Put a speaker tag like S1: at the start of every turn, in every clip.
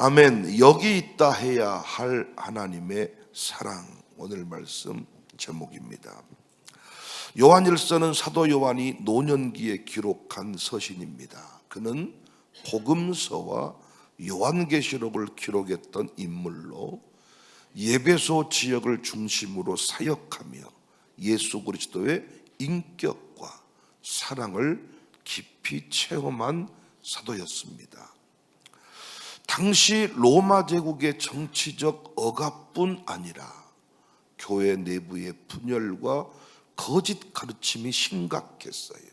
S1: 아멘. 여기 있다 해야 할 하나님의 사랑, 오늘 말씀 제목입니다. 요한일서는 사도 요한이 노년기에 기록한 서신입니다. 그는 복음서와 요한계시록을 기록했던 인물로 예배소 지역을 중심으로 사역하며 예수 그리스도의 인격과 사랑을 깊이 체험한 사도였습니다. 당시 로마 제국의 정치적 억압뿐 아니라 교회 내부의 분열과 거짓 가르침이 심각했어요.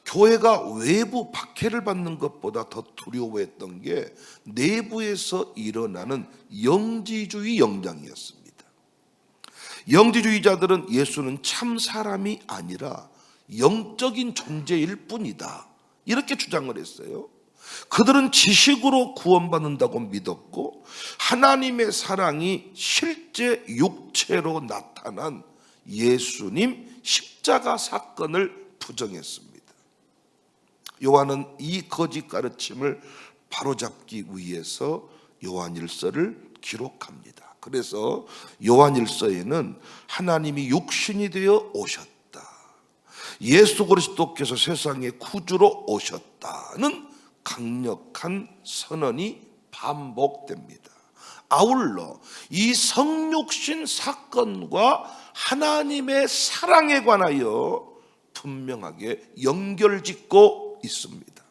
S1: 교회가 외부 박해를 받는 것보다 더 두려워했던 게 내부에서 일어나는 영지주의 영장이었습니다. 영지주의자들은 예수는 참 사람이 아니라 영적인 존재일 뿐이다, 이렇게 주장을 했어요. 그들은 지식으로 구원받는다고 믿었고 하나님의 사랑이 실제 육체로 나타난 예수님 십자가 사건을 부정했습니다. 요한은 이 거짓 가르침을 바로잡기 위해서 요한일서를 기록합니다. 그래서 요한일서에는 하나님이 육신이 되어 오셨다, 예수 그리스도께서 세상에 구주로 오셨다는 강력한 선언이 반복됩니다. 아울러 이 성육신 사건과 하나님의 사랑에 관하여 분명하게 연결짓고 있습니다.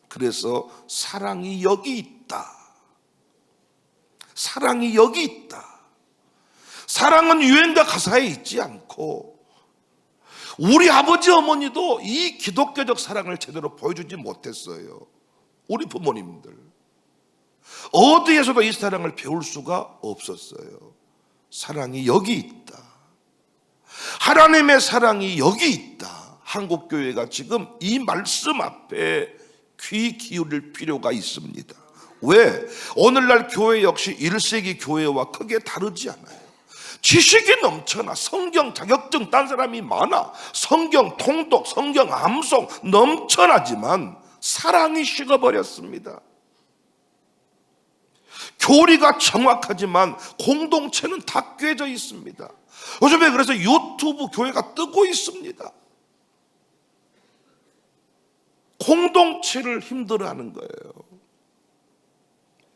S1: 그래서 사랑이 여기 있다, 사랑이 여기 있다. 사랑은 유행가 가사에 있지 않고 우리 아버지 어머니도 이 기독교적 사랑을 제대로 보여주지 못했어요. 우리 부모님들 어디에서도 이 사랑을 배울 수가 없었어요. 사랑이 여기 있다, 하나님의 사랑이 여기 있다. 한국교회가 지금 이 말씀 앞에 귀 기울일 필요가 있습니다. 왜? 오늘날 교회 역시 1세기 교회와 크게 다르지 않아요. 지식이 넘쳐나, 성경 자격증 딴 사람이 많아, 성경 통독, 성경 암송 넘쳐나지만 사랑이 식어버렸습니다. 교리가 정확하지만 공동체는 다 꿰져 있습니다. 요즘에 그래서 유튜브 교회가 뜨고 있습니다. 공동체를 힘들어하는 거예요.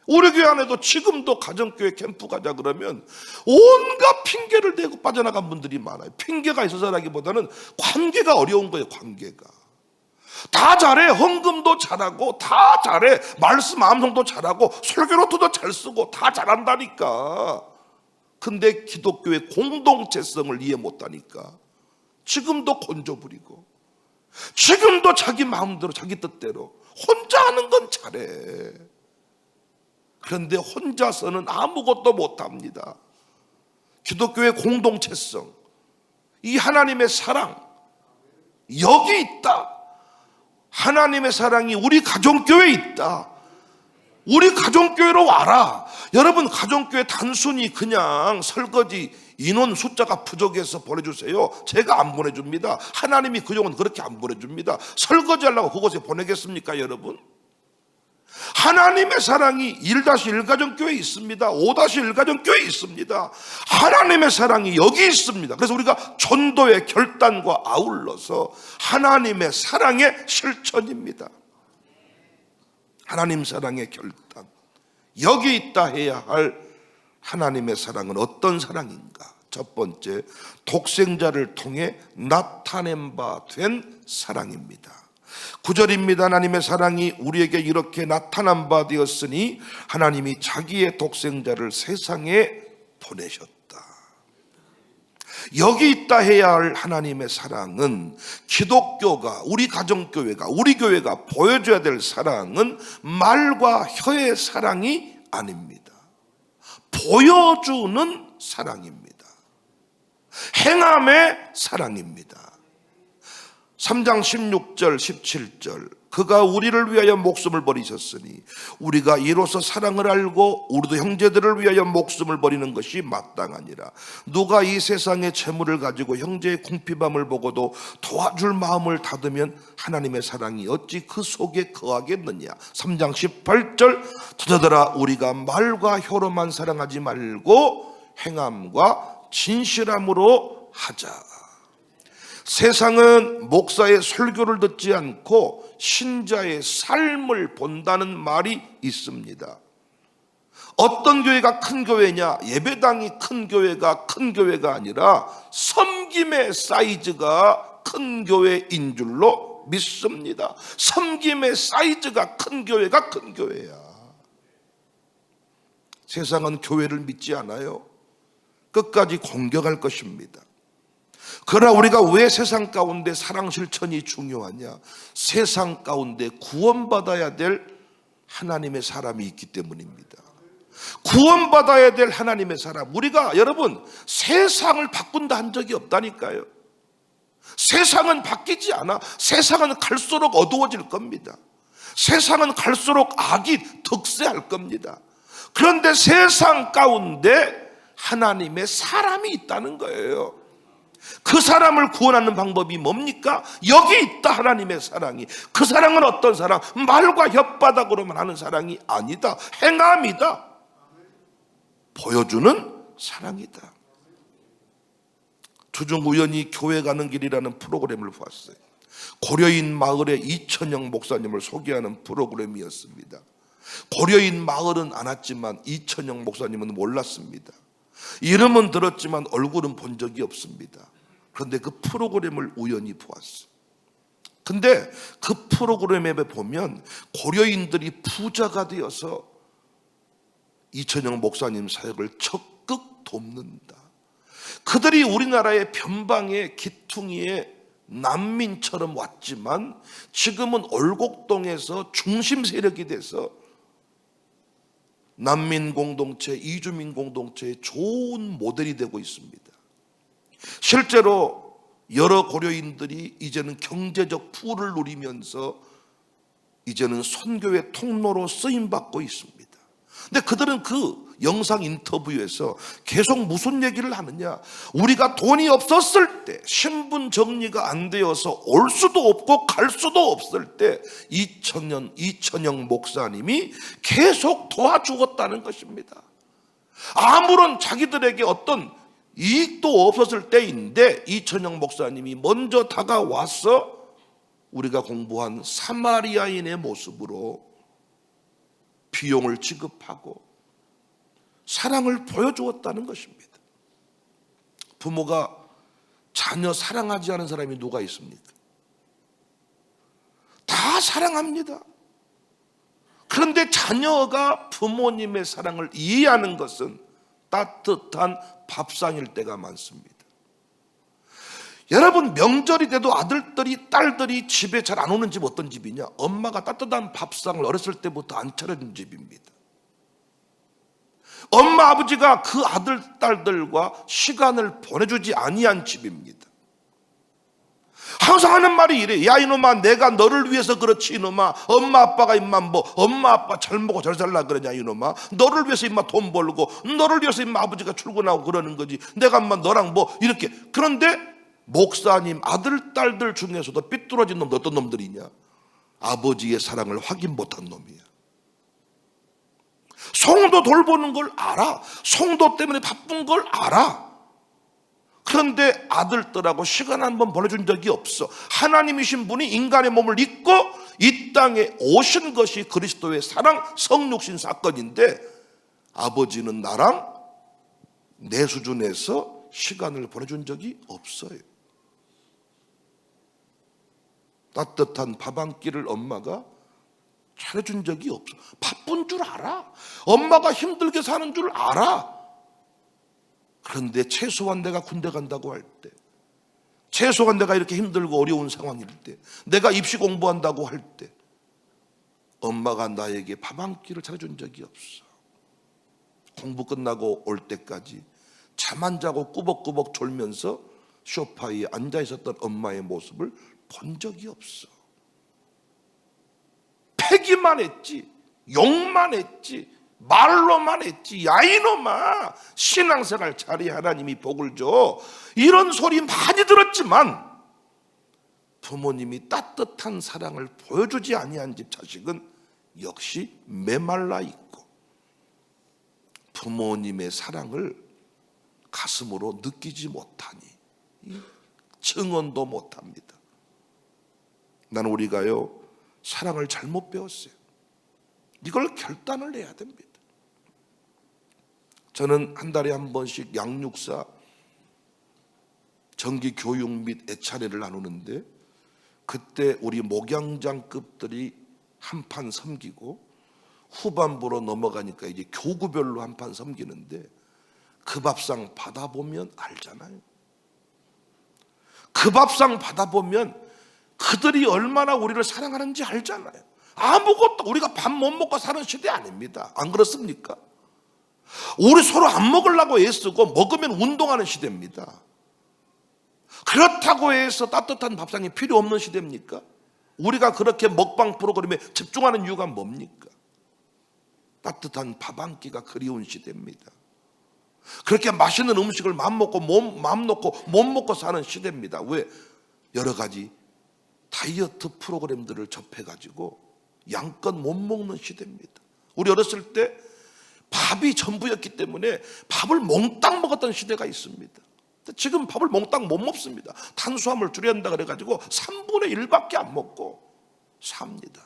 S1: 우리 교회 안에도 지금도 가정교회 캠프 가자 그러면 온갖 핑계를 대고 빠져나간 분들이 많아요. 핑계가 있어서라기보다는 관계가 어려운 거예요. 관계가 다 잘해, 헌금도 잘하고 다 잘해, 말씀 암송도 잘하고 설교노트도 잘 쓰고 다 잘한다니까. 근데 기독교의 공동체성을 이해 못하니까 지금도 건조 부리고 지금도 자기 마음대로 자기 뜻대로 혼자 하는 건 잘해. 그런데 혼자서는 아무것도 못합니다. 기독교의 공동체성, 이 하나님의 사랑 여기 있다. 하나님의 사랑이 우리 가정교회에 있다. 우리 가정교회로 와라. 여러분, 가정교회 단순히 그냥 설거지 인원 숫자가 부족해서 보내주세요, 제가 안 보내줍니다. 하나님이 그 영혼 그렇게 안 보내줍니다. 설거지 하려고 그곳에 보내겠습니까 여러분? 하나님의 사랑이 1-1 가정교회에 있습니다. 5-1 가정교회에 있습니다. 하나님의 사랑이 여기 있습니다. 그래서 우리가 전도의 결단과 아울러서 하나님의 사랑의 실천입니다. 하나님 사랑의 결단, 여기 있다 해야 할 하나님의 사랑은 어떤 사랑인가? 첫 번째, 독생자를 통해 나타낸 바 된 사랑입니다. 9절입니다. 하나님의 사랑이 우리에게 이렇게 나타난 바 되었으니 하나님이 자기의 독생자를 세상에 보내셨다. 여기 있다 해야 할 하나님의 사랑은 기독교가, 우리 가정교회가, 우리 교회가 보여줘야 될 사랑은 말과 혀의 사랑이 아닙니다. 보여주는 사랑입니다. 행함의 사랑입니다. 3장 16절 17절 그가 우리를 위하여 목숨을 버리셨으니 우리가 이로써 사랑을 알고 우리도 형제들을 위하여 목숨을 버리는 것이 마땅하니라. 누가 이 세상의 재물을 가지고 형제의 궁핍함을 보고도 도와줄 마음을 닫으면 하나님의 사랑이 어찌 그 속에 거하겠느냐. 3장 18절 저자들아 우리가 말과 혀로만 사랑하지 말고 행함과 진실함으로 하자. 세상은 목사의 설교를 듣지 않고 신자의 삶을 본다는 말이 있습니다. 어떤 교회가 큰 교회냐? 예배당이 큰 교회가 아니라 섬김의 사이즈가 큰 교회인 줄로 믿습니다. 섬김의 사이즈가 큰 교회가 큰 교회야. 세상은 교회를 믿지 않아요. 끝까지 공격할 것입니다. 그러나 우리가 왜 세상 가운데 사랑 실천이 중요하냐? 세상 가운데 구원받아야 될 하나님의 사람이 있기 때문입니다. 구원받아야 될 하나님의 사람. 우리가 여러분 세상을 바꾼다 한 적이 없다니까요. 세상은 바뀌지 않아. 세상은 갈수록 어두워질 겁니다. 세상은 갈수록 악이 득세할 겁니다. 그런데 세상 가운데 하나님의 사람이 있다는 거예요. 그 사람을 구원하는 방법이 뭡니까? 여기 있다. 하나님의 사랑이. 그 사랑은 어떤 사랑? 말과 혓바닥으로만 하는 사랑이 아니다. 행함이다. 보여주는 사랑이다. 주중 우연히 교회 가는 길이라는 프로그램을 봤어요. 고려인 마을의 이천영 목사님을 소개하는 프로그램이었습니다. 고려인 마을은 안 왔지만 이천영 목사님은 몰랐습니다. 이름은 들었지만 얼굴은 본 적이 없습니다. 그런데 그 프로그램을 우연히 보았어요. 근데 그 프로그램에 보면 고려인들이 부자가 되어서 이천영 목사님 사역을 적극 돕는다. 그들이 우리나라의 변방의 기퉁이의 난민처럼 왔지만 지금은 올곡동에서 중심 세력이 돼서 난민 공동체, 이주민 공동체의 좋은 모델이 되고 있습니다. 실제로 여러 고려인들이 이제는 경제적 부를 누리면서 이제는 선교의 통로로 쓰임받고 있습니다. 근데 그들은 그 영상 인터뷰에서 계속 무슨 얘기를 하느냐? 우리가 돈이 없었을 때, 신분 정리가 안 되어서 올 수도 없고 갈 수도 없을 때 이천영 목사님이 계속 도와주었다는 것입니다. 아무런 자기들에게 어떤 이익도 없었을 때인데 이천영 목사님이 먼저 다가와서 우리가 공부한 사마리아인의 모습으로 비용을 지급하고 사랑을 보여주었다는 것입니다. 부모가 자녀 사랑하지 않은 사람이 누가 있습니까? 다 사랑합니다. 그런데 자녀가 부모님의 사랑을 이해하는 것은 따뜻한 밥상일 때가 많습니다. 여러분 명절이 돼도 아들들이 딸들이 집에 잘 안 오는 집 어떤 집이냐? 엄마가 따뜻한 밥상을 어렸을 때부터 안 차려준 집입니다. 엄마 아버지가 그 아들 딸들과 시간을 보내주지 아니한 집입니다. 항상 하는 말이 이래. 야 이놈아 내가 너를 위해서 그렇지 이놈아. 엄마 아빠가 임마 뭐 엄마 아빠 잘 먹고 잘 살라 그러냐 이놈아. 너를 위해서 임마 돈 벌고 너를 위해서 임마 아버지가 출근하고 그러는 거지. 내가 임마 너랑 뭐 이렇게. 그런데 목사님 아들 딸들 중에서도 삐뚤어진 놈들 어떤 놈들이냐? 아버지의 사랑을 확인 못한 놈이야. 성도 돌보는 걸 알아. 성도 때문에 바쁜 걸 알아. 그런데 아들들하고 시간 한번 보내준 적이 없어. 하나님이신 분이 인간의 몸을 입고 이 땅에 오신 것이 그리스도의 사랑 성육신 사건인데 아버지는 나랑 내 수준에서 시간을 보내준 적이 없어요. 따뜻한 밥 한 끼를 엄마가 차려준 적이 없어. 바쁜 줄 알아. 엄마가 힘들게 사는 줄 알아. 그런데 최소한 내가 군대 간다고 할 때, 최소한 내가 이렇게 힘들고 어려운 상황일 때, 내가 입시 공부한다고 할 때 엄마가 나에게 밥 한 끼를 차려준 적이 없어. 공부 끝나고 올 때까지 잠 안 자고 꾸벅꾸벅 졸면서 소파에 앉아 있었던 엄마의 모습을 본 적이 없어. 패기만 했지, 욕만 했지, 말로만 했지. 야 이놈아, 신앙생활 잘해, 하나님이 복을 줘, 이런 소리 많이 들었지만 부모님이 따뜻한 사랑을 보여주지 아니한 집 자식은 역시 메말라 있고 부모님의 사랑을 가슴으로 느끼지 못하니 증언도 못합니다. 나는 우리가요, 사랑을 잘못 배웠어요. 이걸 결단을 해야 됩니다. 저는 한 달에 한 번씩 양육사 정기 교육 및 애찬회를 나누는데, 그때 우리 목양장급들이 한 판 섬기고 후반부로 넘어가니까 이제 교구별로 한 판 섬기는데, 그 밥상 받아보면 알잖아요. 그 밥상 받아보면 그들이 얼마나 우리를 사랑하는지 알잖아요. 아무것도, 우리가 밥 못 먹고 사는 시대 아닙니다. 안 그렇습니까? 우리 서로 안 먹으려고 애쓰고 먹으면 운동하는 시대입니다. 그렇다고 해서 따뜻한 밥상이 필요 없는 시대입니까? 우리가 그렇게 먹방 프로그램에 집중하는 이유가 뭡니까? 따뜻한 밥 한 끼가 그리운 시대입니다. 그렇게 맛있는 음식을 맘 놓고 못 먹고 사는 시대입니다. 왜? 여러 가지 다이어트 프로그램들을 접해가지고 양껏 못 먹는 시대입니다. 우리 어렸을 때 밥이 전부였기 때문에 밥을 몽땅 먹었던 시대가 있습니다. 지금 밥을 몽땅 못 먹습니다. 탄수화물 줄여야 한다 그래가지고 3분의 1밖에 안 먹고 삽니다.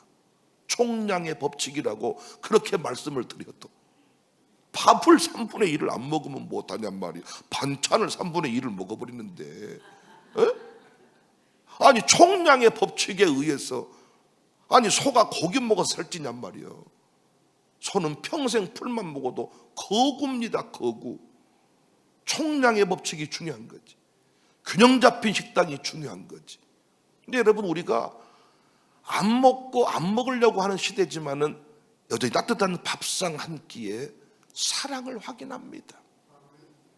S1: 총량의 법칙이라고 그렇게 말씀을 드려도 밥을 3분의 1을 안 먹으면 못하냔 말이에요. 반찬을 3분의 1을 먹어버리는데, 에? 아니 총량의 법칙에 의해서, 아니 소가 고기 먹어서 살찌냔 말이에요. 소는 평생 풀만 먹어도 거구입니다. 거구. 총량의 법칙이 중요한 거지. 균형 잡힌 식단이 중요한 거지. 근데 여러분, 우리가 안 먹고 안 먹으려고 하는 시대지만은 여전히 따뜻한 밥상 한 끼에 사랑을 확인합니다.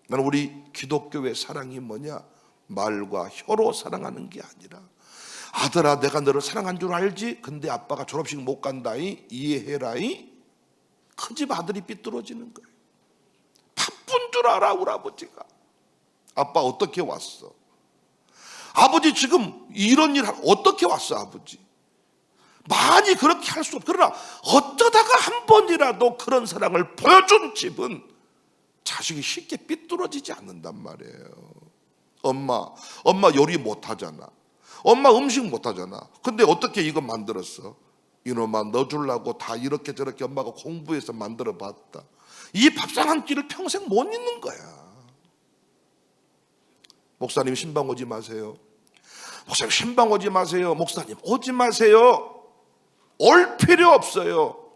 S1: 나는 우리 기독교의 사랑이 뭐냐? 말과 혀로 사랑하는 게 아니라, 아들아 내가 너를 사랑한 줄 알지? 근데 아빠가 졸업식 못 간다이, 이해해라이. 그 집 아들이 삐뚤어지는 거예요. 바쁜 줄 알아 우리 아버지가. 아빠 어떻게 왔어? 아버지 지금 이런 일 어떻게 왔어 아버지? 많이 그렇게 할 수 없어. 그러나 어쩌다가 한 번이라도 그런 사랑을 보여준 집은 자식이 쉽게 삐뚤어지지 않는단 말이에요. 엄마 요리 못하잖아. 엄마 음식 못하잖아. 근데 어떻게 이거 만들었어? 이놈아 너 주려고 다 이렇게 저렇게 엄마가 공부해서 만들어 봤다. 이 밥상 한 끼를 평생 못 잊는 거야. 목사님 신방 오지 마세요. 목사님 신방 오지 마세요. 목사님 오지 마세요. 올 필요 없어요.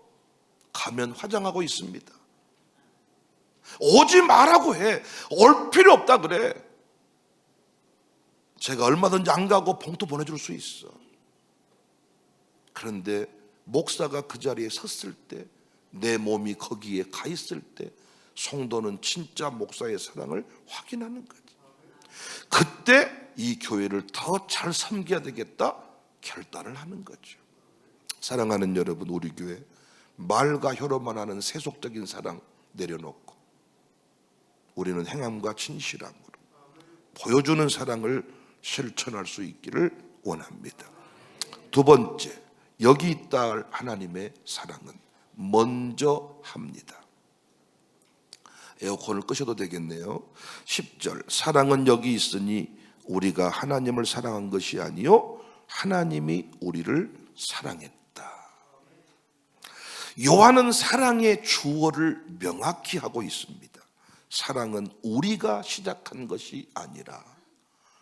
S1: 가면 화장하고 있습니다. 오지 말라고 해. 올 필요 없다 그래. 제가 얼마든지 안 가고 봉투 보내줄 수 있어. 그런데 목사가 그 자리에 섰을 때, 내 몸이 거기에 가 있을 때 성도는 진짜 목사의 사랑을 확인하는 거지. 그때 이 교회를 더 잘 섬겨야 되겠다 결단을 하는 거죠. 사랑하는 여러분, 우리 교회 말과 혀로만 하는 세속적인 사랑 내려놓고 우리는 행함과 진실함으로 보여주는 사랑을 실천할 수 있기를 원합니다. 두 번째, 여기 있다 할 하나님의 사랑은 먼저 합니다. 에어컨을 끄셔도 되겠네요. 10절, 사랑은 여기 있으니 우리가 하나님을 사랑한 것이 아니요 하나님이 우리를 사랑했다. 요한은 사랑의 주어를 명확히 하고 있습니다. 사랑은 우리가 시작한 것이 아니라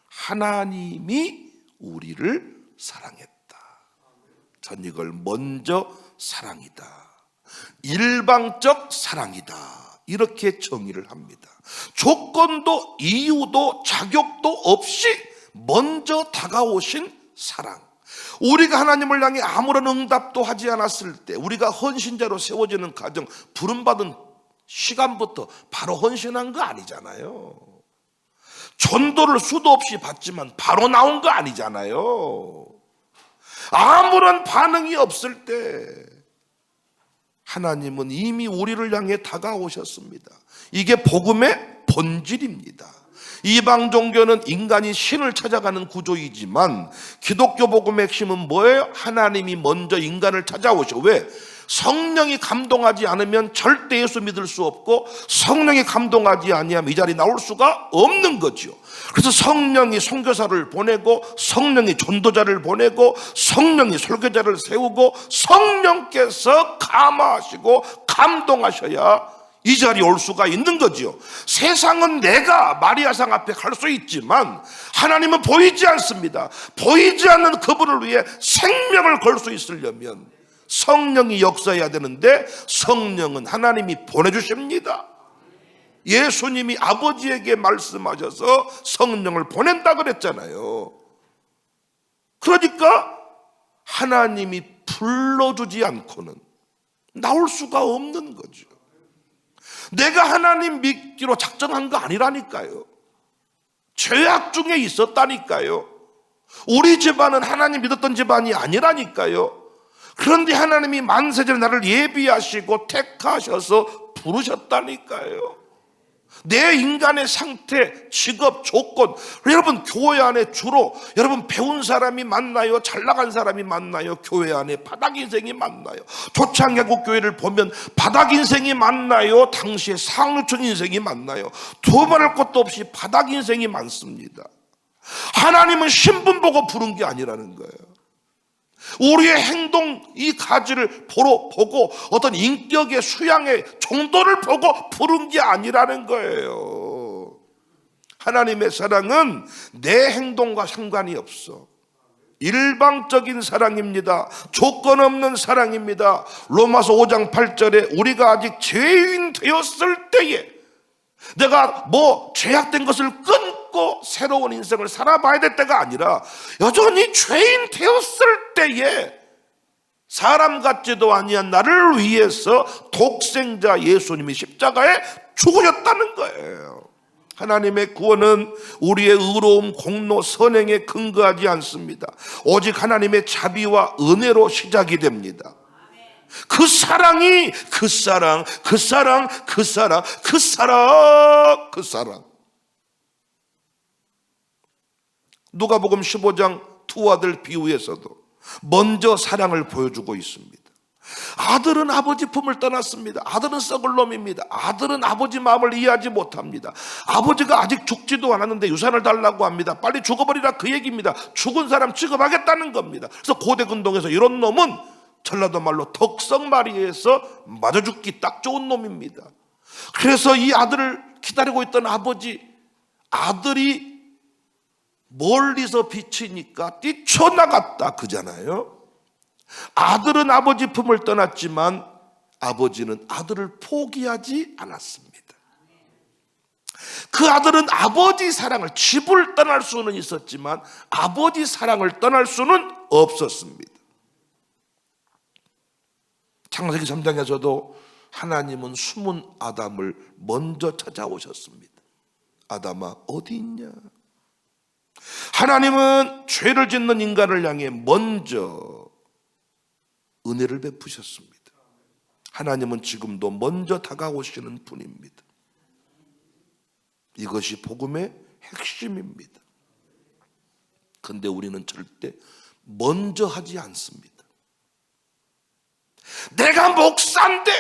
S1: 하나님이 우리를 사랑했다. 전 이걸 먼저 사랑이다, 일방적 사랑이다, 이렇게 정의를 합니다. 조건도 이유도 자격도 없이 먼저 다가오신 사랑. 우리가 하나님을 향해 아무런 응답도 하지 않았을 때, 우리가 헌신자로 세워지는 가정, 부름받은 시간부터 바로 헌신한 거 아니잖아요. 전도를 수도 없이 받지만 바로 나온 거 아니잖아요. 아무런 반응이 없을 때 하나님은 이미 우리를 향해 다가오셨습니다. 이게 복음의 본질입니다. 이방 종교는 인간이 신을 찾아가는 구조이지만 기독교 복음의 핵심은 뭐예요? 하나님이 먼저 인간을 찾아오셔. 왜? 성령이 감동하지 않으면 절대 예수 믿을 수 없고, 성령이 감동하지 아니하면 이 자리에 나올 수가 없는 거죠. 그래서 성령이 선교사를 보내고, 성령이 전도자를 보내고, 성령이 설교자를 세우고, 성령께서 감화하시고 감동하셔야 이 자리에 올 수가 있는 거죠. 세상은 내가 마리아상 앞에 갈 수 있지만 하나님은 보이지 않습니다. 보이지 않는 그분을 위해 생명을 걸 수 있으려면 성령이 역사해야 되는데, 성령은 하나님이 보내주십니다. 예수님이 아버지에게 말씀하셔서 성령을 보낸다 그랬잖아요. 그러니까 하나님이 불러주지 않고는 나올 수가 없는 거죠. 내가 하나님 믿기로 작정한 거 아니라니까요. 죄악 중에 있었다니까요. 우리 집안은 하나님 믿었던 집안이 아니라니까요. 그런데 하나님이 만세전에 나를 예비하시고 택하셔서 부르셨다니까요. 내 인간의 상태, 직업, 조건. 여러분, 교회 안에 주로 여러분 배운 사람이 많나요? 잘 나간 사람이 많나요? 교회 안에 바닥 인생이 많나요? 조창야국 교회를 보면 바닥 인생이 많나요? 당시에 상류층 인생이 많나요? 두말할 것도 없이 바닥 인생이 많습니다. 하나님은 신분 보고 부른 게 아니라는 거예요. 우리의 행동, 이 가지를 보고 어떤 인격의 수양의 정도를 보고 부른 게 아니라는 거예요. 하나님의 사랑은 내 행동과 상관이 없어. 일방적인 사랑입니다. 조건 없는 사랑입니다. 로마서 5장 8절에 우리가 아직 죄인 되었을 때에, 내가 죄악된 것을 끊고 새로운 인생을 살아봐야 될 때가 아니라 여전히 죄인 되었을 때에 사람 같지도 아니한 나를 위해서 독생자 예수님이 십자가에 죽으셨다는 거예요. 하나님의 구원은 우리의 의로움, 공로, 선행에 근거하지 않습니다. 오직 하나님의 자비와 은혜로 시작이 됩니다. 그 사랑이 그 사랑 누가복음 15장 두 아들 비유에서도 먼저 사랑을 보여주고 있습니다. 아들은 아버지 품을 떠났습니다. 아들은 썩을 놈입니다. 아들은 아버지 마음을 이해하지 못합니다. 아버지가 아직 죽지도 않았는데 유산을 달라고 합니다. 빨리 죽어버리라, 그 얘기입니다. 죽은 사람 취급하겠다는 겁니다. 그래서 고대근동에서 이런 놈은 전라도 말로 덕성마리에서 맞아 죽기 딱 좋은 놈입니다. 그래서 이 아들을 기다리고 있던 아들이 멀리서 비치니까 뛰쳐나갔다 그잖아요. 아들은 아버지 품을 떠났지만 아버지는 아들을 포기하지 않았습니다. 그 아들은 아버지 사랑을, 집을 떠날 수는 있었지만 아버지 사랑을 떠날 수는 없었습니다. 창세기 3장에서도 하나님은 숨은 아담을 먼저 찾아오셨습니다. 아담아, 어디 있냐? 하나님은 죄를 짓는 인간을 향해 먼저 은혜를 베푸셨습니다. 하나님은 지금도 먼저 다가오시는 분입니다. 이것이 복음의 핵심입니다. 그런데 우리는 절대 먼저 하지 않습니다. 내가 목사인데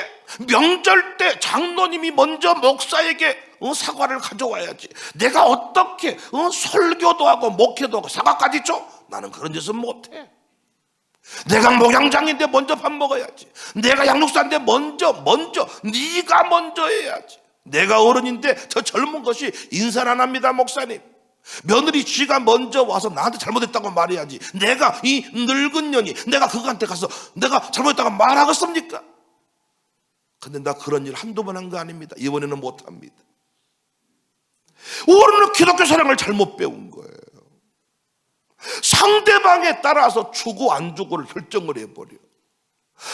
S1: 명절 때 장로님이 먼저 목사에게 사과를 가져와야지. 내가 어떻게 설교도 하고 목회도 하고 사과까지 줘? 나는 그런 짓은 못해. 내가 목양장인데 먼저 밥 먹어야지. 내가 양육사인데 먼저 네가 먼저 해야지. 내가 어른인데 저 젊은 것이 인사를 안 합니다, 목사님. 며느리 쥐가 먼저 와서 나한테 잘못했다고 말해야지. 내가 이 늙은 년이 내가 그한테 가서 내가 잘못했다고 말하겠습니까? 근데 나 그런 일 한두 번 한 거 아닙니다. 이번에는 못합니다. 우리는 기독교 사랑을 잘못 배운 거예요. 상대방에 따라서 주고 안 주고를 결정을 해버려.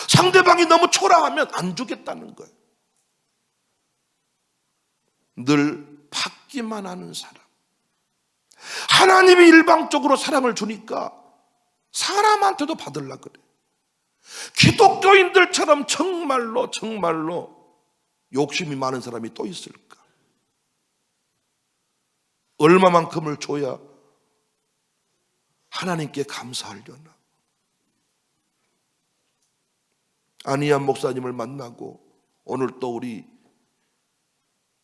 S1: 상대방이 너무 초라하면 안 주겠다는 거예요. 늘 받기만 하는 사람, 하나님이 일방적으로 사랑을 주니까 사람한테도 받으려고 그래. 기독교인들처럼 정말로 욕심이 많은 사람이 또 있을까? 얼마만큼을 줘야 하나님께 감사하려나? 안희연 목사님을 만나고 오늘 또 우리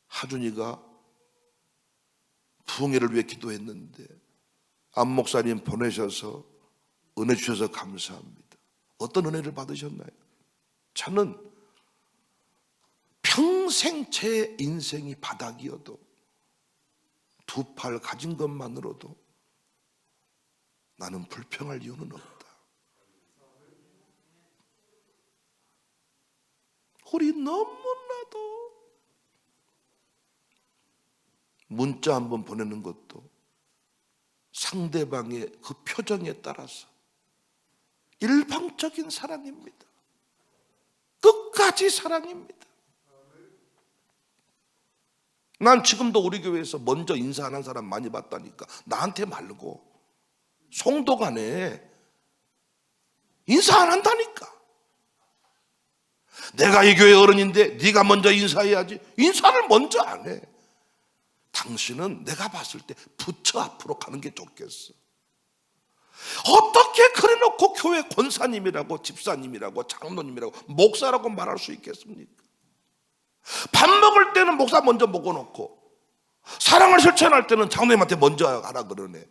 S1: 하준이가 부흥회를 위해 기도했는데 안 목사님 보내셔서 은혜 주셔서 감사합니다. 어떤 은혜를 받으셨나요? 저는 평생 제 인생이 바닥이어도 두 팔 가진 것만으로도 나는 불평할 이유는 없다. 우리 너무나도 문자 한번 보내는 것도 상대방의 그 표정에 따라서 일방적인 사랑입니다. 끝까지 사랑입니다. 난 지금도 우리 교회에서 먼저 인사 안 한 사람 많이 봤다니까. 나한테 말고 송도간에 인사 안 한다니까. 내가 이 교회 어른인데 네가 먼저 인사해야지. 인사를 먼저 안 해. 당신은 내가 봤을 때 부처 앞으로 가는 게 좋겠어. 어떻게 그래놓고 교회 권사님이라고 집사님이라고 장로님이라고 목사라고 말할 수 있겠습니까? 밥 먹을 때는 목사 먼저 먹어놓고 사랑을 실천할 때는 장로님한테 먼저 하라 그러네.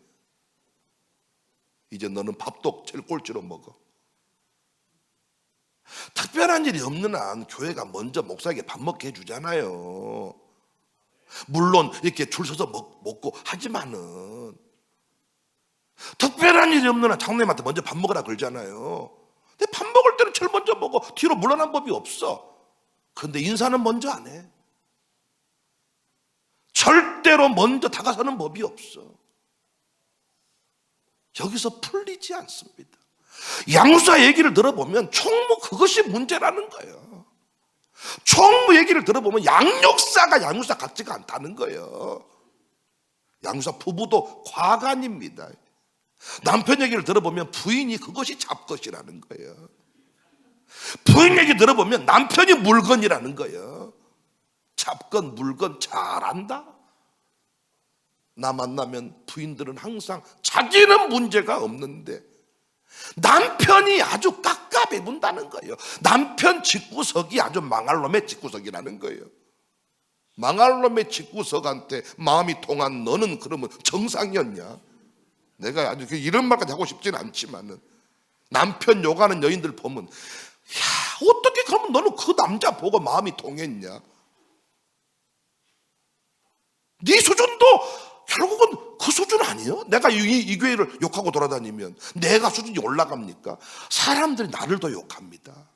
S1: 이제 너는 밥도 제일 꼴찌로 먹어. 특별한 일이 없는 한 교회가 먼저 목사에게 밥 먹게 해주잖아요. 물론 이렇게 줄 서서 먹고 하지만은 특별한 일이 없는 한 장로님한테 먼저 밥 먹으라 그러잖아요. 근데 밥 먹을 때는 제일 먼저 먹어. 뒤로 물러난 법이 없어. 그런데 인사는 먼저 안 해. 절대로 먼저 다가서는 법이 없어. 여기서 풀리지 않습니다. 양수사 얘기를 들어보면 총무 그것이 문제라는 거예요. 총무 얘기를 들어보면 양육사가 양육사 같지가 않다는 거예요. 양육사 부부도 과간입니다. 남편 얘기를 들어보면 부인이 그것이 잡것이라는 거예요. 부인 얘기 들어보면 남편이 물건이라는 거예요. 잡건 물건 잘한다. 나 만나면 부인들은 항상 자기는 문제가 없는데 남편이 아주 깝깝해본다는 거예요. 남편 집구석이 아주 망할 놈의 집구석이라는 거예요. 망할 놈의 집구석한테 마음이 통한 너는 그러면 정상이었냐? 내가 아주 이런 말까지 하고 싶지는 않지만은 남편 욕하는 여인들 보면 야, 어떻게 그러면 너는 그 남자 보고 마음이 통했냐? 네 수준도 결국은 그 수준 아니에요? 내가 이 교회를 욕하고 돌아다니면 내가 수준이 올라갑니까? 사람들이 나를 더 욕합니다.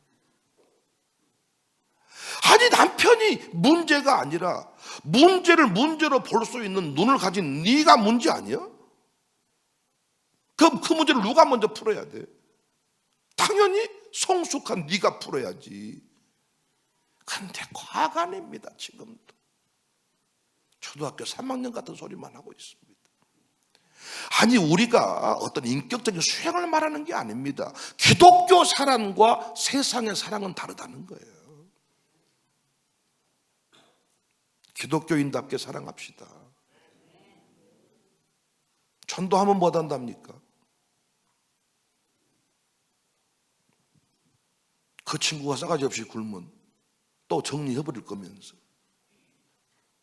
S1: 아니 남편이 문제가 아니라 문제를 문제로 볼 수 있는 눈을 가진 네가 문제 아니야? 그 문제를 누가 먼저 풀어야 돼? 당연히 성숙한 네가 풀어야지. 근데 과간입니다. 지금도 초등학교 3학년 같은 소리만 하고 있습니다. 아니 우리가 어떤 인격적인 수양을 말하는 게 아닙니다. 기독교 사랑과 세상의 사랑은 다르다는 거예요. 기독교인답게 사랑합시다. 전도하면 뭐 한답니까? 그 친구가 싸가지 없이 굶은 또 정리해버릴 거면서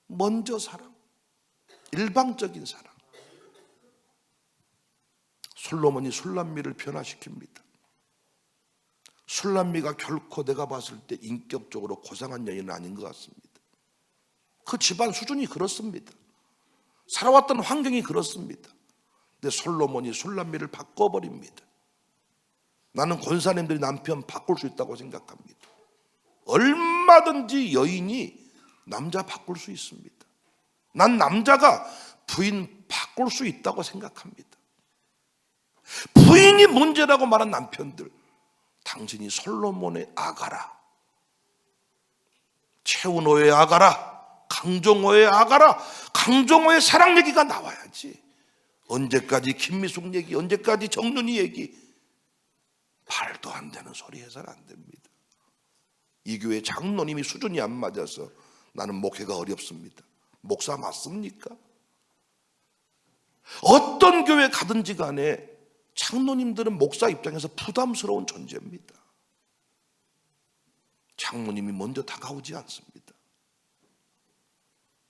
S1: 먼저 사랑, 일방적인 사랑. 솔로몬이 술람미를 변화시킵니다. 술람미가 결코 내가 봤을 때 인격적으로 고상한 여인은 아닌 것 같습니다. 그 집안 수준이 그렇습니다. 살아왔던 환경이 그렇습니다. 근데 솔로몬이 술람미를 바꿔버립니다. 나는 권사님들이 남편 바꿀 수 있다고 생각합니다. 얼마든지 여인이 남자 바꿀 수 있습니다. 난 남자가 부인 바꿀 수 있다고 생각합니다. 부인이 문제라고 말한 남편들, 당신이 솔로몬의 아가라, 최은호의 아가라, 강정호의 아가라, 강정호의 사랑 얘기가 나와야지. 언제까지 김미숙 얘기, 언제까지 정윤희 얘기. 말도 안 되는 소리 해서는 안 됩니다. 이 교회 장로님이 수준이 안 맞아서 나는 목회가 어렵습니다. 목사 맞습니까? 어떤 교회 가든지 간에 장로님들은 목사 입장에서 부담스러운 존재입니다. 장로님이 먼저 다가오지 않습니다.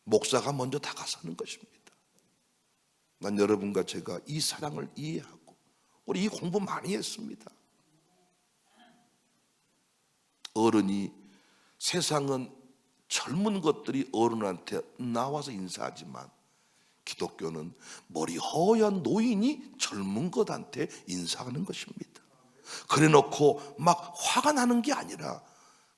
S1: 목사가 먼저 다가서는 것입니다. 난 여러분과 제가 이 사랑을 이해하고 우리 이 공부 많이 했습니다. 어른이, 세상은 젊은 것들이 어른한테 나와서 인사하지만 기독교는 머리 허연 노인이 젊은 것한테 인사하는 것입니다. 그래 놓고 막 화가 나는 게 아니라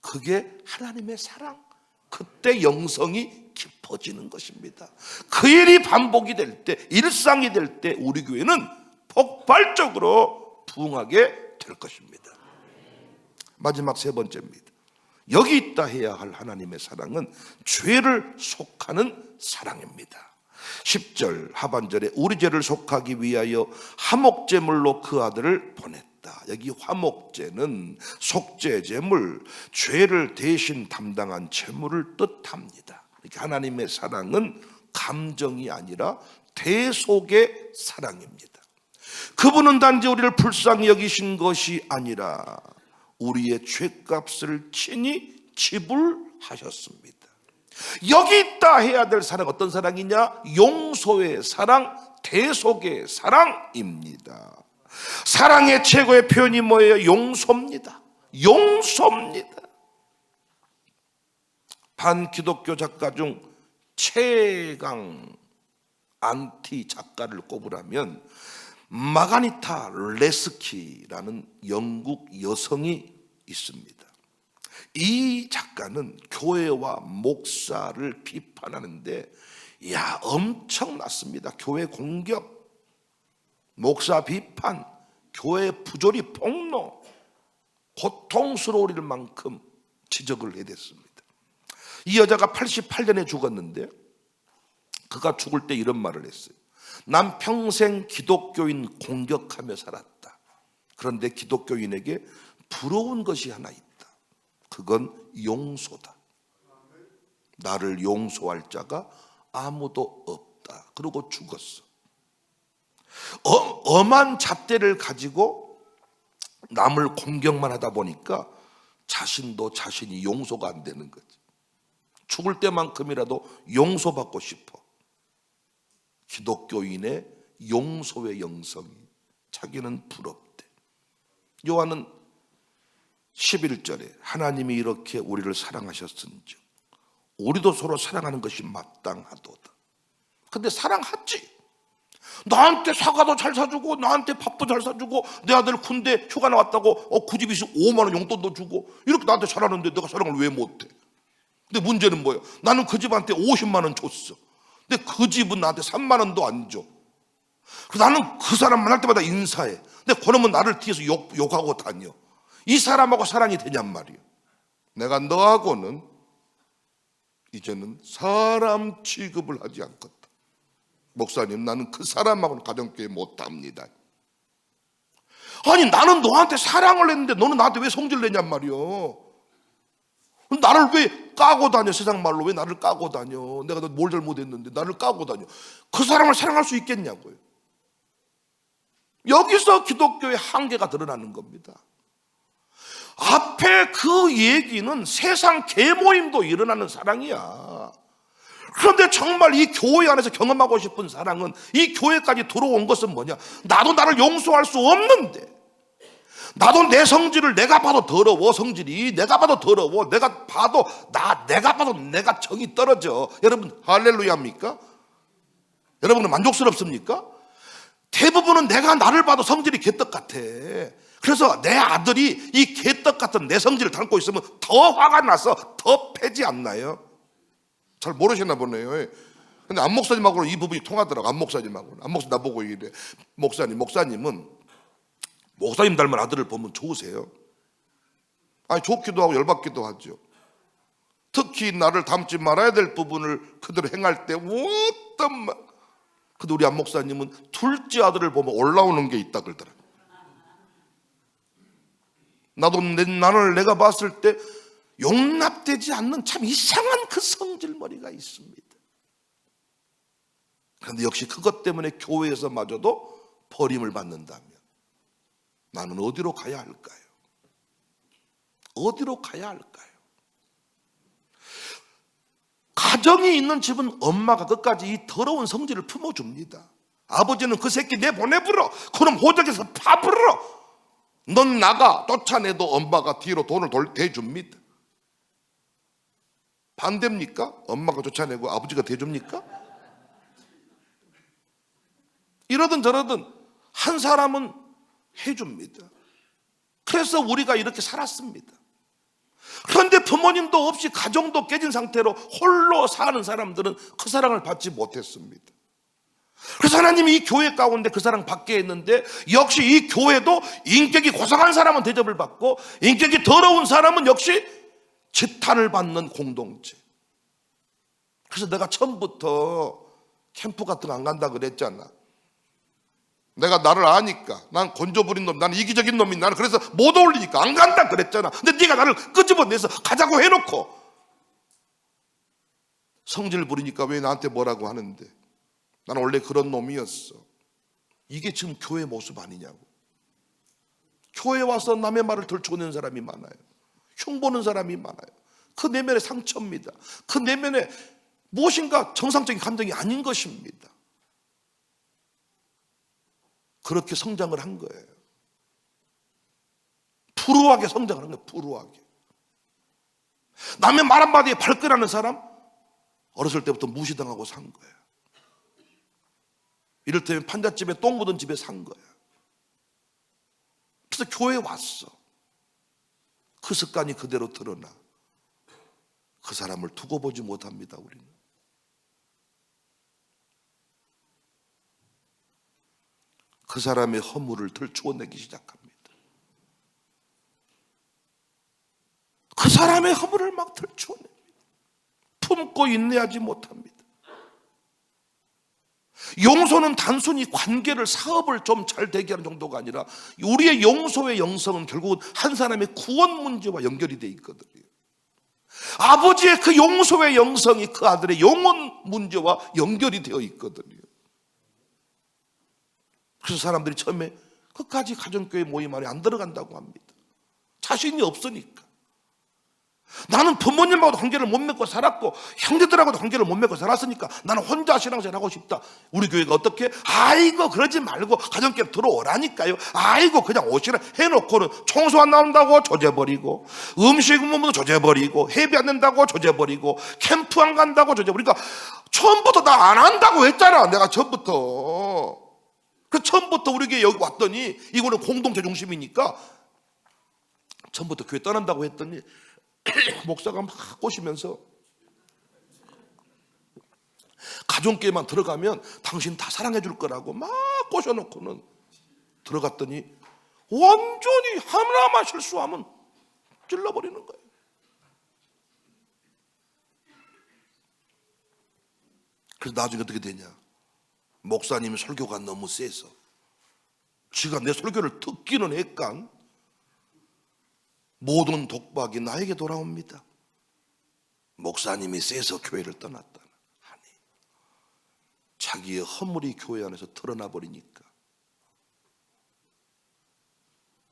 S1: 그게 하나님의 사랑, 그때 영성이 깊어지는 것입니다. 그 일이 반복이 될 때, 일상이 될 때 우리 교회는 폭발적으로 부흥하게 될 것입니다. 마지막 세 번째입니다. 여기 있다 해야 할 하나님의 사랑은 죄를 속하는 사랑입니다. 10절 하반절에 우리 죄를 속하기 위하여 화목제물로 그 아들을 보냈다. 여기 화목제는 속죄제물, 죄를 대신 담당한 제물을 뜻합니다. 그러니까 하나님의 사랑은 감정이 아니라 대속의 사랑입니다. 그분은 단지 우리를 불쌍히 여기신 것이 아니라 우리의 죄값을 친히 지불하셨습니다. 여기 있다 해야 될 사랑, 어떤 사랑이냐? 용서의 사랑, 대속의 사랑입니다. 사랑의 최고의 표현이 뭐예요? 용서입니다. 용서입니다. 반기독교 작가 중 최강 안티 작가를 꼽으라면 마가니타 레스키라는 영국 여성이 있습니다. 이 작가는 교회와 목사를 비판하는데 엄청났습니다. 교회 공격, 목사 비판, 교회 부조리 폭로, 고통스러울 만큼 지적을 해댔습니다. 이 여자가 88년에 죽었는데 그가 죽을 때 이런 말을 했어요. 난 평생 기독교인 공격하며 살았다. 그런데 기독교인에게 부러운 것이 하나 있다. 그건 용서다. 나를 용서할 자가 아무도 없다. 그러고 죽었어. 엄한 잣대를 가지고 남을 공격만 하다 보니까 자신도 자신이 용서가 안 되는 거지. 죽을 때만큼이라도 용서받고 싶어. 기독교인의 용서의 영성이 자기는 부럽대. 요한은 11절에 하나님이 이렇게 우리를 사랑하셨은즉 우리도 서로 사랑하는 것이 마땅하도다. 근데 사랑하지. 나한테 사과도 잘 사주고 나한테 밥도 잘 사주고 내 아들 군대 휴가 나왔다고 그 집이 5만 원 용돈도 주고 이렇게 나한테 잘하는데 내가 사랑을 왜 못해? 근데 문제는 뭐예요? 나는 그 집한테 50만 원 줬어. 근데 그 집은 나한테 3만 원도 안 줘. 나는 그 사람 만날 때마다 인사해. 근데 그놈은 나를 뒤에서 욕하고 다녀. 이 사람하고 사랑이 되냔 말이에요. 내가 너하고는 이제는 사람 취급을 하지 않겠다. 목사님, 나는 그 사람하고는 가정교회 못합니다. 아니, 나는 너한테 사랑을 했는데 너는 나한테 왜 성질 내냔 말이에요. 나를 왜 까고 다녀? 세상 말로 왜 나를 까고 다녀? 내가 너 뭘 잘못했는데 나를 까고 다녀? 그 사람을 사랑할 수 있겠냐고요. 여기서 기독교의 한계가 드러나는 겁니다. 앞에 그 얘기는 세상 계모임도 일어나는 사랑이야. 그런데 정말 이 교회 안에서 경험하고 싶은 사랑은, 이 교회까지 들어온 것은 뭐냐? 나도 나를 용서할 수 없는데, 나도 내 성질을 내가 봐도 더러워. 성질이 내가 봐도 더러워. 내가 봐도 내가 정이 떨어져. 여러분 할렐루야입니까? 여러분은 만족스럽습니까? 대부분은 내가 나를 봐도 성질이 개떡 같아. 그래서 내 아들이 이 개떡 같은 내 성질을 담고 있으면 더 화가 나서 더 패지 않나요? 잘 모르시나 보네요. 근데 안 목사님하고는 이 부분이 통하더라고. 안 목사님하고는. 안 목사님 나보고 이래. 목사님은 목사님 닮은 아들을 보면 좋으세요. 아니, 좋기도 하고 열받기도 하죠. 특히 나를 닮지 말아야 될 부분을 그대로 행할 때 어떤 말. 근데 우리 안 목사님은 둘째 아들을 보면 올라오는 게 있다 그러더라. 나는 내가 봤을 때 용납되지 않는 참 이상한 그 성질머리가 있습니다. 그런데 역시 그것 때문에 교회에서마저도 버림을 받는다면 나는 어디로 가야 할까요? 어디로 가야 할까요? 가정이 있는 집은 엄마가 끝까지 이 더러운 성질을 품어줍니다. 아버지는 그 새끼 내보내버려. 그럼 호적에서 파버려. 넌 나가. 쫓아내도 엄마가 뒤로 돈을 대줍니다. 반대입니까? 엄마가 쫓아내고 아버지가 대줍니까? 이러든 저러든 한 사람은 해줍니다. 그래서 우리가 이렇게 살았습니다. 그런데 부모님도 없이 가정도 깨진 상태로 홀로 사는 사람들은 그 사랑을 받지 못했습니다. 그래서 하나님이 이 교회 가운데 그 사랑 받게 했는데, 역시 이 교회도 인격이 고상한 사람은 대접을 받고 인격이 더러운 사람은 역시 지탄을 받는 공동체. 그래서 내가 처음부터 캠프 같은 거 안 간다 그랬잖아. 내가 나를 아니까, 난 건조 부린 놈, 나는 이기적인 놈이, 나는 그래서 못 어울리니까 안 간다 그랬잖아. 근데 네가 나를 끄집어내서 가자고 해놓고 성질 부리니까 왜 나한테 뭐라고 하는데, 나는 원래 그런 놈이었어. 이게 지금 교회 모습 아니냐고. 교회 와서 남의 말을 들춰내는 사람이 많아요. 흉보는 사람이 많아요. 그 내면의 상처입니다. 그 내면에 무엇인가 정상적인 감정이 아닌 것입니다. 그렇게 성장을 한 거예요. 불우하게 성장을 한 거예요. 불우하게. 남의 말 한마디에 발끈하는 사람, 어렸을 때부터 무시당하고 산 거예요. 이를테면 판잣집에 똥 묻은 집에 산 거예요. 그래서 교회에 왔어. 그 습관이 그대로 드러나. 그 사람을 두고 보지 못합니다, 우리는. 그 사람의 허물을 들추어내기 시작합니다. 그 사람의 허물을 막 들추어냅니다. 품고 인내하지 못합니다. 용서는 단순히 관계를, 사업을 좀 잘 되게 하는 정도가 아니라 우리의 용서의 영성은 결국은 한 사람의 구원 문제와 연결이 되어 있거든요. 아버지의 그 용서의 영성이 그 아들의 영혼 문제와 연결이 되어 있거든요. 그래서 사람들이 처음에 끝까지 가정교회 모임 안에 안 들어간다고 합니다. 자신이 없으니까. 나는 부모님하고도 관계를 못 맺고 살았고 형제들하고도 관계를 못 맺고 살았으니까 나는 혼자 신앙생활하고 싶다. 우리 교회가 어떻게? 아이고 그러지 말고 가정교회 들어오라니까요. 아이고 그냥 오시라 해놓고는 청소 안 나온다고 조져버리고, 음식 먹으면 조져버리고, 회비 안 낸다고 조져버리고, 캠프 안 간다고 조져버리고. 그러니까 처음부터 나 안 한다고 했잖아. 내가 처음부터. 그 처음부터 우리 교회 여기 왔더니 이거는 공동체 중심이니까 처음부터 교회 떠난다고 했더니 목사가 막 꼬시면서 가정교회만 들어가면 당신 다 사랑해 줄 거라고 막 꼬셔놓고는 들어갔더니 완전히 하나만 실수하면 찔러버리는 거예요. 그래서 나중에 어떻게 되냐, 목사님이 설교가 너무 세서 지가 내 설교를 듣기는 했간 모든 독박이 나에게 돌아옵니다. 목사님이 세서 교회를 떠났다 하니 자기의 허물이 교회 안에서 드러나 버리니까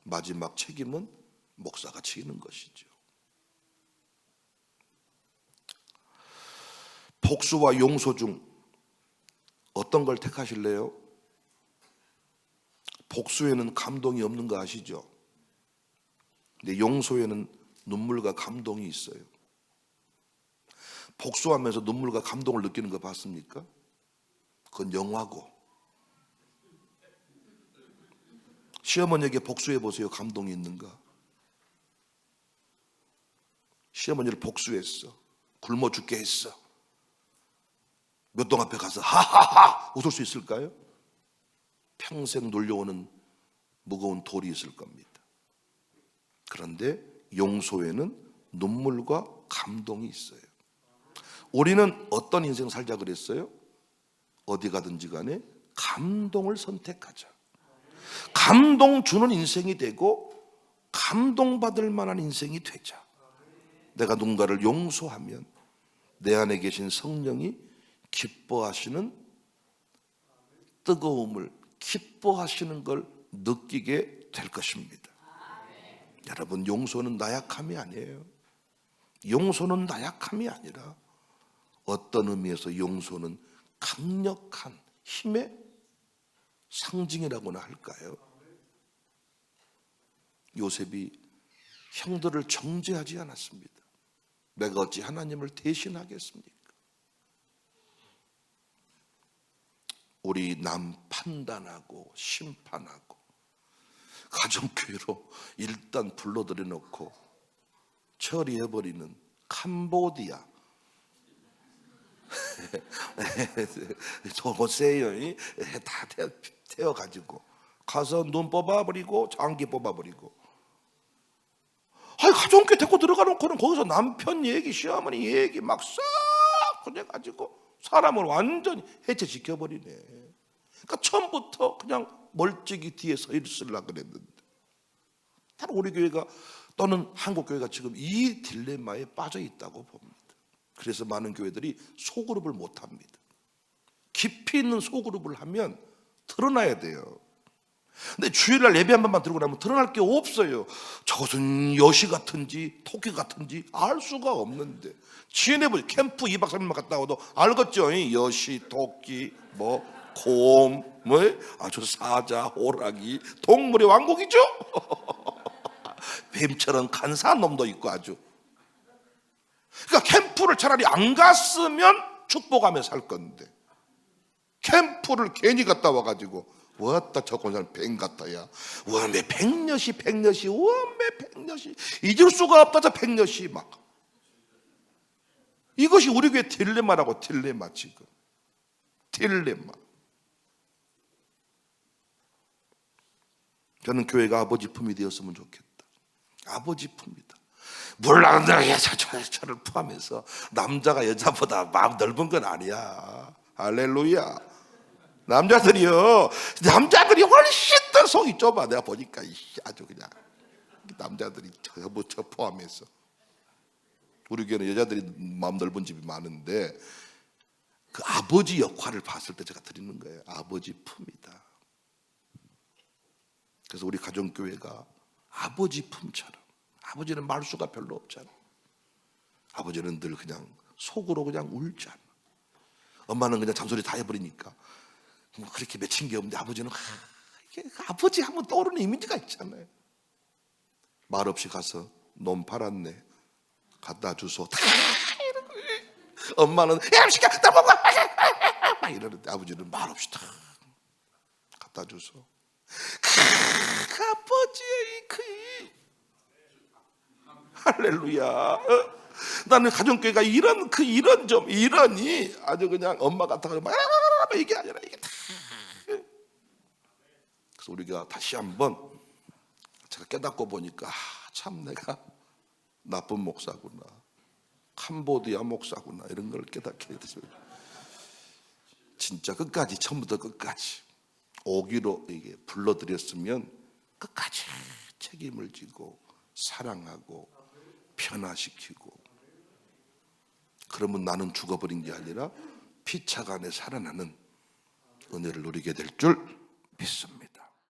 S1: 마지막 책임은 목사가 지는 것이죠. 복수와 용서 중 어떤 걸 택하실래요? 복수에는 감동이 없는 거 아시죠? 근데 용서에는 눈물과 감동이 있어요. 복수하면서 눈물과 감동을 느끼는 거 봤습니까? 그건 영화고. 시어머니에게 복수해 보세요. 감동이 있는가? 시어머니를 복수했어. 굶어 죽게 했어. 몇 동 앞에 가서 하하하 웃을 수 있을까요? 평생 놀려오는 무거운 돌이 있을 겁니다. 그런데 용서에는 눈물과 감동이 있어요. 우리는 어떤 인생 살자 그랬어요? 어디 가든지 간에 감동을 선택하자. 감동 주는 인생이 되고 감동받을 만한 인생이 되자. 내가 누군가를 용서하면 내 안에 계신 성령이 기뻐하시는 뜨거움을, 기뻐하시는 걸 느끼게 될 것입니다. 여러분, 용서는 나약함이 아니에요. 용서는 나약함이 아니라 어떤 의미에서 용서는 강력한 힘의 상징이라고나 할까요? 요셉이 형들을 정죄하지 않았습니다. 내가 어찌 하나님을 대신하겠습니까? 우리 남 판단하고 심판하고 가정교회로 일단 불러들여 놓고 처리해버리는 캄보디아 도세요 다 태워가지고 가서 눈 뽑아버리고 장기 뽑아버리고, 가정교회 데리고 들어가 놓고는 거기서 남편 얘기, 시어머니 얘기 막 싹 그래가지고 사람을 완전히 해체시켜버리네. 그러니까 처음부터 그냥 멀찍이 뒤에 서 있으려고 그랬는데, 바로 우리 교회가 또는 한국 교회가 지금 이 딜레마에 빠져 있다고 봅니다. 그래서 많은 교회들이 소그룹을 못 합니다. 깊이 있는 소그룹을 하면 드러나야 돼요. 근데 주일날 예배 한 번만 들고 나면 드러날 게 없어요. 저것은 여시 같은지 토끼 같은지 알 수가 없는데, 지혜내부 캠프 2박 3일만 갔다 와도 알겠죠? 여시, 토끼, 곰, 아주 사자, 호랑이, 동물의 왕국이죠? 뱀처럼 간사한 놈도 있고 아주. 그러니까 캠프를 차라리 안 갔으면 축복하며 살 건데, 캠프를 괜히 갔다 와가지고 왔다 저건 사람 뱀 같아야. 왜 백녀시 왜 백녀시 잊을 수가 없다 저 백녀시 막. 이것이 우리 교회 딜레마라고. 딜레마. 지금 딜레마. 저는 교회가 아버지 품이 되었으면 좋겠다. 아버지 품이다. 물론 저를 포함해서 남자가 여자보다 마음 넓은 건 아니야. 할렐루야. 남자들이 훨씬 더 속이 좁아. 내가 보니까 아주 그냥 남자들이 저 포함해서. 우리 교회는 여자들이 마음 넓은 집이 많은데 그 아버지 역할을 봤을 때 제가 드리는 거예요. 아버지 품이다. 그래서 우리 가정교회가 아버지 품처럼. 아버지는 말수가 별로 없잖아. 아버지는 늘 그냥 속으로 그냥 울잖아. 엄마는 그냥 잔소리 다 해버리니까 그렇게 맺힌 게 없는데, 아버지는 이게 아버지 하면 떠오르는 이미지가 있잖아요. 말없이 가서 놈 팔았네 갖다 주소. 엄마는 야 시켜 나 먹어 이러는데, 아버지는 말없이 다 갖다 주소. 아버지의 그 할렐루야. 나는 가정교회가 이런 점, 이러니 아주 그냥 엄마 같아서 막 이게 아니라 이게 다. 그래서 우리가 다시 한번 제가 깨닫고 보니까 참 내가 나쁜 목사구나, 캄보디아 목사구나, 이런 걸 깨닫게 됐습니다. 진짜 끝까지, 처음부터 끝까지 오기로 이게 불러드렸으면 끝까지 책임을 지고 사랑하고 변화시키고, 그러면 나는 죽어버린 게 아니라 피차간에 살아나는 은혜를 누리게 될 줄 믿습니다.